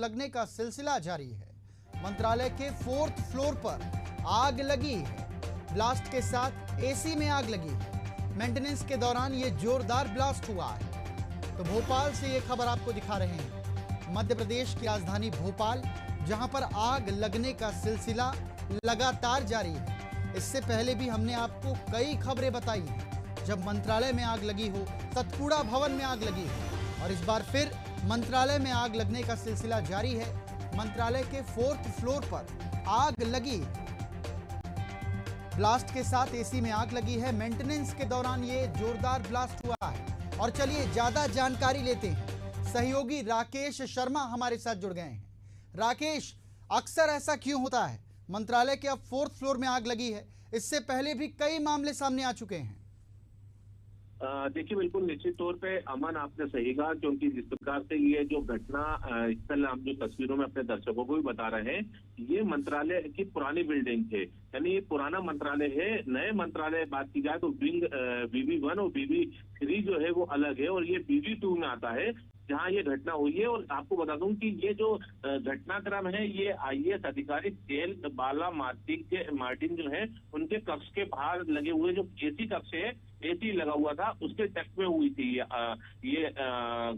लगने का सिलसिला जारी है। मंत्रालय के 4th फ्लोर पर आग लगी है। ब्लास्ट के साथ एसी में आग लगी है। मेंटेनेंस के दौरान ये जोरदार ब्लास्ट हुआ है। तो भोपाल से ये खबर आपको दिखा रहे हैं। मध्य प्रदेश की राजधानी भोपाल, जहां पर आग लगने का सिलसिला लगातार जारी है। इससे पहले भी हमने आपको कई खबरें बताई हैं, जब मंत्रालय में आग लगी हो, सतपुड़ा भवन में आग लगी हो, और इस बार फिर मंत्रालय में आग लगने का सिलसिला जारी है। मंत्रालय के 4th फ्लोर पर आग लगी, ब्लास्ट के साथ एसी में आग लगी है। मेंटेनेंस के दौरान ये जोरदार ब्लास्ट हुआ है। और चलिए ज्यादा जानकारी लेते हैं। सहयोगी राकेश शर्मा हमारे साथ जुड़ गए हैं। राकेश, अक्सर ऐसा क्यों होता है? मंत्रालय के अब 4th फ्लोर में आग लगी है, इससे पहले भी कई मामले सामने आ चुके हैं। देखिए, बिल्कुल निश्चित तौर पे अमन, आपने सही कहा, क्योंकि जिस प्रकार से ये जो घटना स्थल हम जो तस्वीरों में अपने दर्शकों को भी बता रहे हैं, ये मंत्रालय की पुरानी बिल्डिंग है, यानी ये पुराना मंत्रालय है। नए मंत्रालय बात की जाए तो विंग BB1 और BB3 जो है वो अलग है, और ये BB2 में आता है, जहां ये घटना हुई है। और आपको बता दूं कि ये जो घटनाक्रम है, ये IAS अधिकारी जेल बाला मार्टिन जो है, उनके कक्ष के बाहर लगे हुए जो एसी कक्ष है, एसी लगा हुआ था, उसके टक में हुई थी ये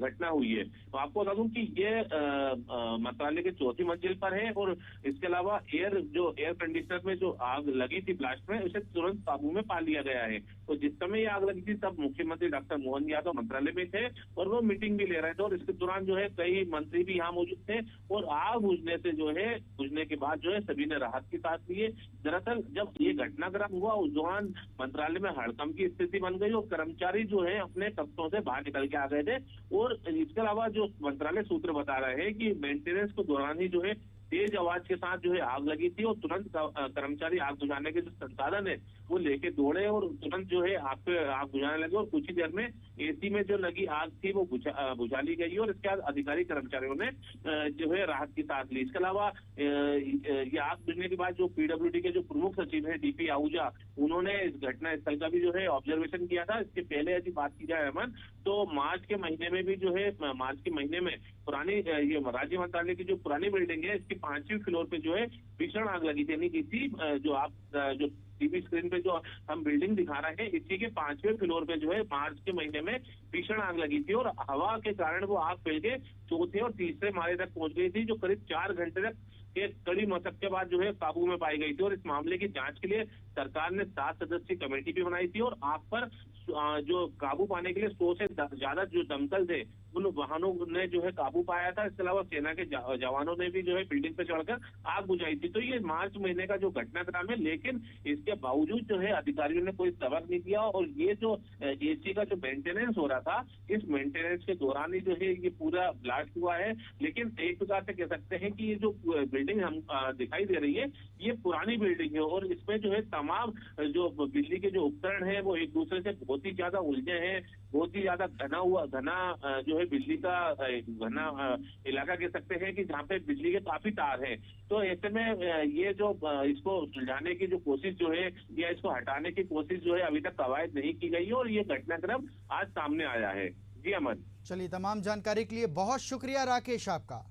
घटना हुई है। तो आपको बता दूं कि ये मंत्रालय के 4थी मंजिल पर है, और इसके अलावा एयर कंडीशनर में जो आग लगी थी ब्लास्ट में, उसे तुरंत काबू में पा लिया गया है। तो जिस समय ये आग लगी थी तब मुख्यमंत्री डॉक्टर मोहन यादव मंत्रालय में थे, और वो मीटिंग भी ले रहे थे, और इसके दौरान जो है कई मंत्री भी यहाँ मौजूद थे, और आग बुझने के बाद जो है सभी ने राहत की सांस ली है। दरअसल जब ये घटनाक्रम हुआ, उस दौरान मंत्रालय में हड़कंप की स्थिति बन गई, और कर्मचारी जो है अपने कक्षों से बाहर निकल के आ गए थे। और इसके अलावा जो मंत्रालय सूत्र बता रहे हैं कि मेंटेनेंस के दौरान ही जो है तेज आवाज के साथ जो है आग लगी थी, और तुरंत कर्मचारी आग बुझाने के जो संसाधन है वो लेके दौड़े, और तुरंत जो है आग बुझाने लगे, और कुछ ही देर में एसी में जो लगी आग थी वो बुझा ली गई, और इसके बाद अधिकारी कर्मचारियों ने जो है राहत की सांस ली। इसके अलावा ये आग बुझने के बाद जो PWD के जो प्रमुख सचिव है DP आहूजा, उन्होंने इस घटना स्थल का भी जो है ऑब्जर्वेशन किया था। इसके पहले यदि बात की जाए अमन, तो मार्च के महीने में भी जो है पुरानी ये राज्य मंत्रालय की जो पुरानी बिल्डिंग है, इसकी 5वीं फ्लोर पे जो है भीषण आग लगी थी। यानी इसी जो टीवी स्क्रीन पे जो हम बिल्डिंग दिखा रहे हैं, इसी के 5वें फ्लोर पे जो है मार्च के महीने में भीषण आग लगी थी, और हवा के कारण वो आग फैल के 4थे और 3रे माले तक पहुंच गई थी, जो करीब 4 घंटे तक के कड़ी मशक्कत के बाद जो है काबू में पाई गई थी। और इस मामले की जांच के लिए सरकार ने 7 सदस्यीय कमेटी भी बनाई थी, और आग पर जो काबू पाने के लिए 100 से ज्यादा जो दमकल थे, उन वाहनों ने जो है काबू पाया था। इसके अलावा सेना के जवानों ने भी जो है बिल्डिंग पे चढ़कर आग बुझाई थी। तो ये मार्च महीने का जो घटनाक्रम है, लेकिन इसके बावजूद जो है अधिकारियों ने कोई सबक नहीं दिया, और ये जो एसी का जो मेंटेनेंस हो रहा था, इस मेंटेनेंस के दौरान ही जो है ये पूरा ब्लास्ट हुआ है। लेकिन एक प्रकार से कह सकते हैं कि ये जो बिल्डिंग हम दिखाई दे रही है, ये पुरानी बिल्डिंग है, और इसमें जो है तमाम जो बिजली के जो उपकरण है वो एक दूसरे से बहुत ही ज्यादा उलझे हैं, बहुत ही ज्यादा घना जो है बिजली का घना इलाका कह सकते हैं, कि जहाँ पे बिजली के काफी तार हैं। तो ऐसे में ये जो इसको सुलझाने की जो कोशिश जो है, या इसको हटाने की कोशिश जो है, अभी तक कवायद नहीं की गई, और ये घटनाक्रम आज सामने आया है। जी अमन। चलिए, तमाम जानकारी के लिए बहुत शुक्रिया राकेश आपका।